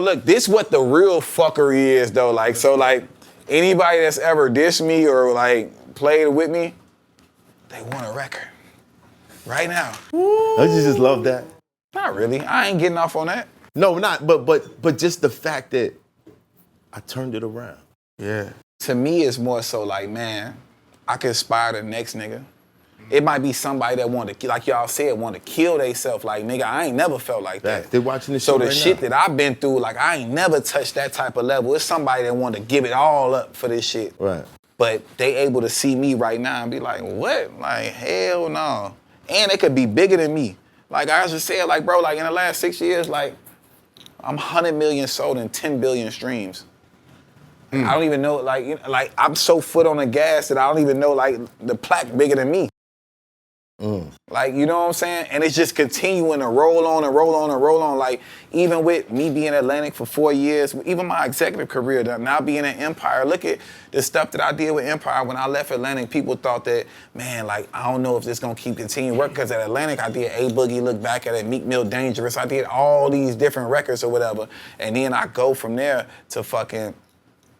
Look, this what the real fuckery is though. Like, so like anybody that's ever dissed me or like played with me, they want a record. Right now. Don't you just love that? Not really. I ain't getting off on that. No, not, but just the fact that I turned it around. Yeah. To me, it's more so like, man, I can inspire the next nigga. It might be somebody that want to, like y'all said, want to kill theyself. Like, nigga, I ain't never felt like that. They're watching this so shit the right shit now. that I've been through, like, I ain't never touched that type of level. It's somebody that want to give it all up for this shit. Right. But they able to see me right now and be like, what? Like, hell no. And they could be bigger than me. Like I just said, like, bro, like in the last 6 years, like, I'm 100 million sold and 10 billion streams. I don't even know, like, you know, like I'm so foot on the gas that I don't even know, like, the plaque bigger than me. Like, you know what I'm saying? And it's just continuing to roll on and roll on and roll on. Like, even with me being Atlantic for 4 years, even my executive career, now being at Empire, look at the stuff that I did with Empire. When I left Atlantic, people thought that, man, like, I don't know if this gonna keep continuing work, because at Atlantic, I did A Boogie, Look Back at It, Meek Mill, Dangerous. I did all these different records or whatever. And then I go from there to fucking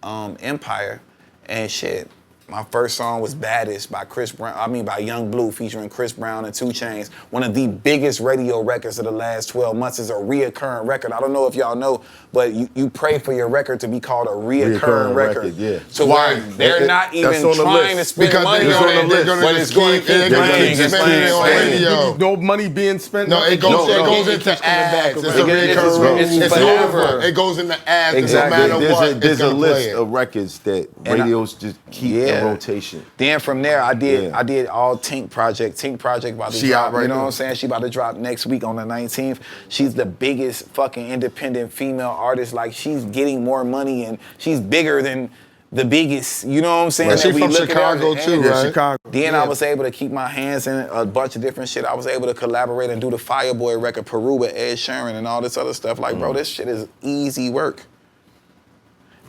Empire, and shit. My first song was Baddest by by Young Blue, featuring Chris Brown and 2 Chainz. One of the biggest radio records of the last 12 months. Is a reoccurring record. I don't know if y'all know, but you pray for your record to be called a reoccurring record. Yeah. So why? They're not even trying to spend money because on it, but it's going to keep spending on radio. No money being spent. No, it goes into ads. It's a reoccurring. It's forever. It goes into ads. Exactly. No matter what, There's a list of records that radios just keep in rotation. Then from there, I did all Tink Project. Tink Project about to drop. Right, you know what I'm saying? She about to drop next week on the 19th. She's the biggest fucking independent female artist. Like, she's getting more money and she's bigger than the biggest. You know what I'm saying? Right. She's from Chicago too, right? Chicago. Then I was able to keep my hands in a bunch of different shit. I was able to collaborate and do the Fireboy record, Peru with Ed Sheeran and all this other stuff. Like, bro, this shit is easy work.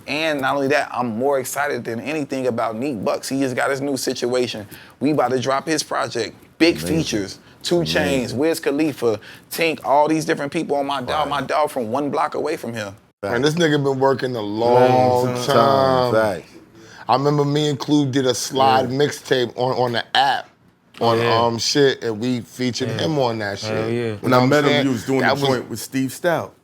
And not only that, I'm more excited than anything about Neek Bucks. He just got his new situation. We about to drop his project. Big features. 2 Chainz, Wiz Khalifa, Tink, all these different people on my dog. My dog from 1 block away from here. And this nigga been working a long time. Fact. I remember me and Clue did a slide mixtape on the app. On shit, and we featured him on that shit. When I met him, he was doing the joint with Steve Stout.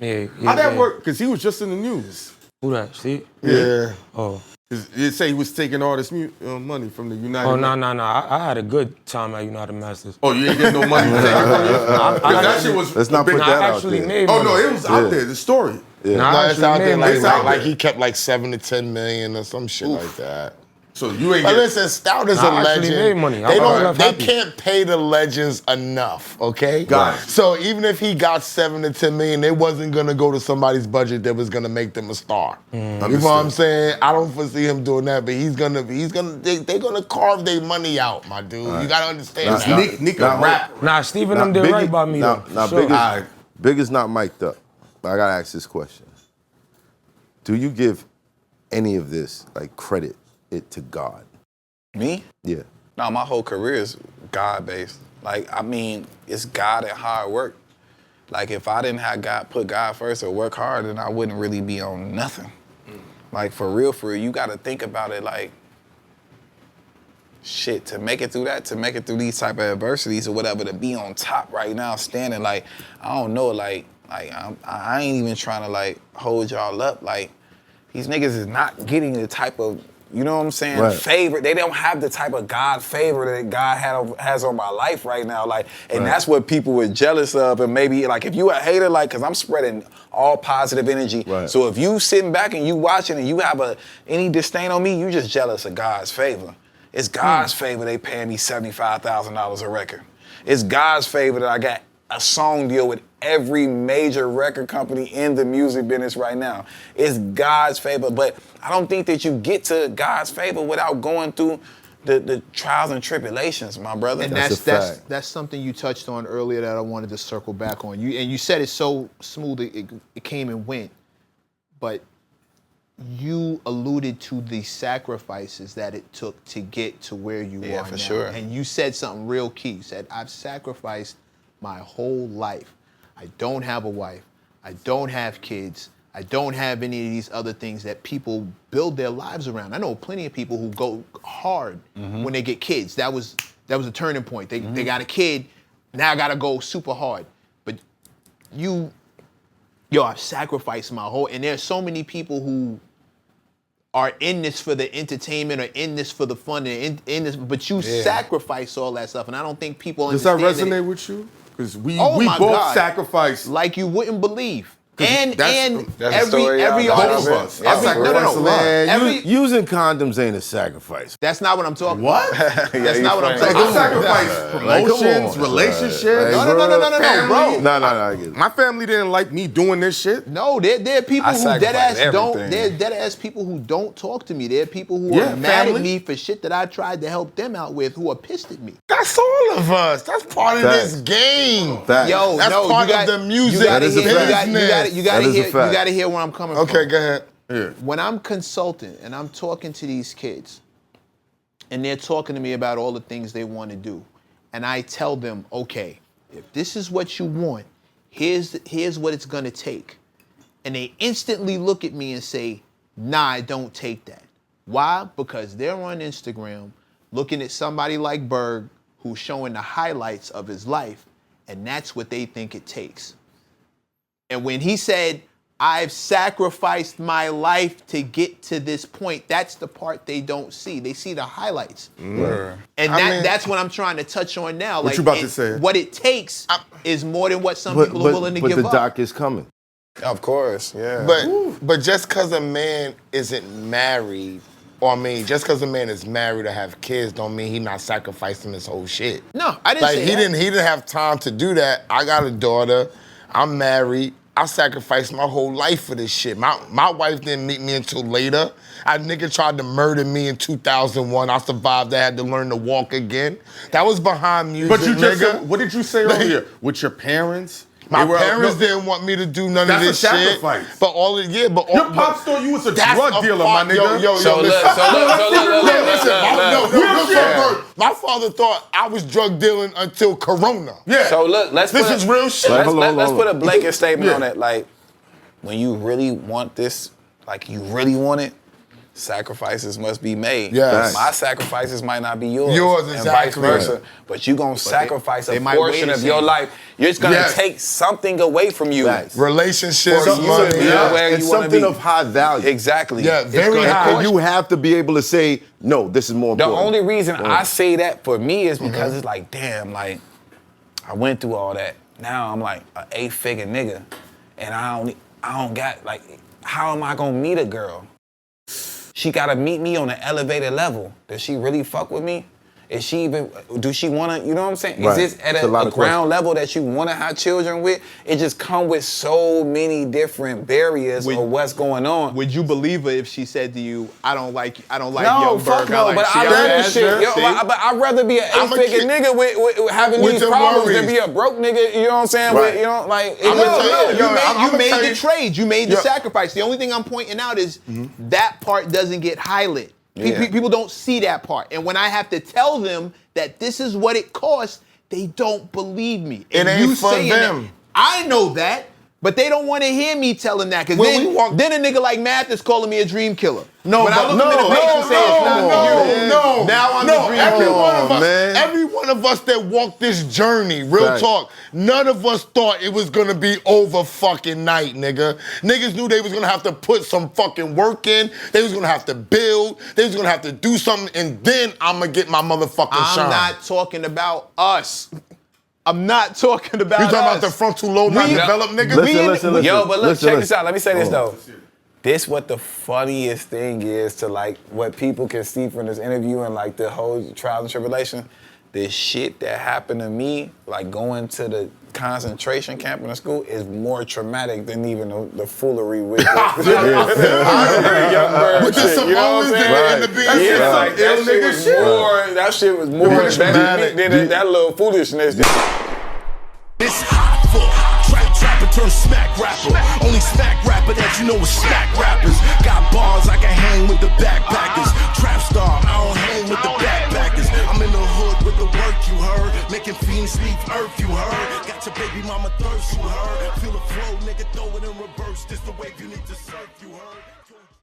How'd that work? Because he was just in the news. Who that, Steve? Yeah. Oh. They say he was taking all this money from the United. Oh, no. I had a good time at United Masters. Oh, you ain't getting no money taken from you? That shit was. Let's not put that out actually there. made Oh, money. no, it was out there, the story. Yeah. No, it's out there. It's out Like there. he kept like 7 to 10 million or some shit like that. So you ain't But getting. listen, Stout is a I actually legend. made money. They can't pay the legends enough, okay? Got it. So even if he got 7 to 10 million, it wasn't gonna go to somebody's budget that was gonna make them a star. You know what I'm saying? I don't foresee him doing that, but they're gonna carve their money out, my dude. You gotta understand that. Nick a rap. Nah, Steve and them did right by me, though. Now, Sure. Big is not mic'd up. But I gotta ask this question. Do you give any of this, like, credit it to God? Me? Yeah. No, my whole career is God-based. Like, I mean, it's God and hard work. Like, if I didn't have put God first or work hard, then I wouldn't really be on nothing. Like, for real, you gotta think about it like, shit, to make it through that, to make it through these type of adversities or whatever, to be on top right now, standing, like, I don't know, like I ain't even trying to, like, hold y'all up. Like, these niggas is not getting the type of, you know what I'm saying, favor. They don't have the type of God favor that God has on my life right now. Like, and that's what people were jealous of. And maybe, like, if you a hater, like, because I'm spreading all positive energy. Right. So if you sitting back and you watching and you have any disdain on me, you just jealous of God's favor. It's God's favor they paying me $75,000 a record. It's God's favor that I got a song deal with every major record company in the music business right now. It's God's favor, but I don't think that you get to God's favor without going through the trials and tribulations, my brother. And that's something you touched on earlier that I wanted to circle back on. You said it so smooth, it came and went, but you alluded to the sacrifices that it took to get to where you are for now. sure. And you said something real key. You said, I've sacrificed my whole life. I don't have a wife. I don't have kids. I don't have any of these other things that people build their lives around. I know plenty of people who go hard when they get kids. That was a turning point. They got a kid, now I gotta go super hard. But I've sacrificed my whole, and there's so many people who are in this for the entertainment or in this for the fun, and in this, but you sacrifice all that stuff, and I don't think people understand. Does that resonate with you? Because we Oh both my God. sacrifice. Like you wouldn't believe. And that's the every story every y'all got artist, of it. every, Yeah, no, no, no, Man, every, using condoms ain't a sacrifice. that's not what I'm talking What? about. That's not what I'm Like, talking I about. sacrifice promotions, relationships. No, family. bro. No, I get it. My family didn't like me doing this shit. No, there are people I who sacrifice dead ass don't. everything. There are dead ass people who don't talk to me. There are people who Yeah, are mad family. at me for shit that I tried to help them out with, who are pissed at me. That's all of us. That's part of Facts. this game. Facts. Yo, That's no, part you got, of the music You gotta That is a hear, fact. you gotta That is a hear, you fact. gotta hear where I'm coming from. Okay, go ahead. Yeah. When I'm consulting and I'm talking to these kids, and they're talking to me about all the things they want to do, and I tell them, okay, if this is what you want, here's what it's gonna take. And they instantly look at me and say, nah, I don't take that. Why? Because they're on Instagram looking at somebody like Berg who's showing the highlights of his life, and that's what they think it takes. And when he said, I've sacrificed my life to get to this point, that's the part they don't see. They see the highlights. And that's what I'm trying to touch on now. What you about to say? What it takes is more than what some people are willing to give But the up. doc is coming. Of course, yeah. But just because a man isn't married, or I mean, just because a man is married or have kids, don't mean he not sacrificing his whole shit. No, I didn't say he that. didn't have time to do that. I got a daughter. I'm married. I sacrificed my whole life for this shit. My wife didn't meet me until later. A nigga tried to murder me in 2001. I survived. I had to learn to walk again. That was behind music, But you just nigga. said, what did you say earlier? With your parents? My They were- parents no, didn't want me to do none of That's this a shit. sacrifice. But all it, yeah, but all, Your pops thought you was a that's drug dealer, my part- nigga. Yo, So look, listen. listen, Listen, my father thought I was drug dealing until Corona. Yeah. So look, let's This put is real shit. Let's put a blanket statement Yeah. on it. Like, when you really want this, like you really want it, sacrifices must be made. Yes. My sacrifices might not be yours. Yours, and exactly. vice versa. But you're gonna sacrifice they a might portion weigh the of your same. life. You're just gonna Yes. take something away from you. Facts. Relationships, So- money. yeah. Where It's you wanna something be. of high value. Exactly. Yeah, It's very gonna high. And you have to be able to say, no, this is more The important. only reason I say that for me is because it's like, damn, like, I went through all that. Now I'm like an 8-figure nigga. And I don't got, like, how am I gonna meet a girl? She gotta meet me on an elevated level. Does she really fuck with me? Is she even, do she wanna, you know what I'm saying? Right. Is this at It's a lot a of ground level that you wanna have children with? It just come with so many different barriers of what's going on. Would you believe her if she said to you, I don't like No, young fuck Berg, no, like but I Ciara love this ass shit. girl." Yo, See? but I'd rather be an I'm a 8-figure kid- nigga with having With these the problems than worries. be a broke nigga, you know what I'm saying? Right. With, you know, like, I'ma tell you, You I'ma made tell the you- trade. You made the Yeah. sacrifice. The only thing I'm pointing out is that part doesn't get highlighted. Yeah. People don't see that part. And when I have to tell them that this is what it costs, they don't believe me. It And ain't you for saying them. that, I know that, but they don't want to hear me telling that. Because When we walk- then a nigga like Math is calling me a dream killer. No, when I but look him in the face and say it's not you. no. Now I'm no, the dream every killer. one of us, man. every one of us that walked this journey, real Right. talk, none of us thought it was gonna be over fucking night, nigga. Niggas knew they was gonna have to put some fucking work in, they was gonna have to build, they was gonna have to do something, and then I'm gonna get my motherfucking shine. I'm not talking about us. I'm not talking about You talking us. about the frontal lobe not We- developed, nigga? Listen. Yo, but look, Listen, check listen. this out. Let me say this, Hold on. though. This what the funniest thing is to, like, what people can see from this interview and, like, the whole trials and tribulation. The shit that happened to me, like going to the concentration camp in the school, is more traumatic than even the foolery with the young bird With the shit, you know what I'm Samoans saying? and the beans. Yeah, Right. like, that shit was more, that shit was more traumatic than that little foolishness. It's hot for trapper turn smack rapper. Only smack rapper that you know is smack rappers. Got bars I can hang with the backpackers. Trap star, I don't hang with the backpackers. I'm in the hood with the work you heard. Making fiends leave earth you heard. Got your baby mama thirst you heard. Feel the flow, nigga, throw it in reverse. first. This the wave you need to surf, you heard?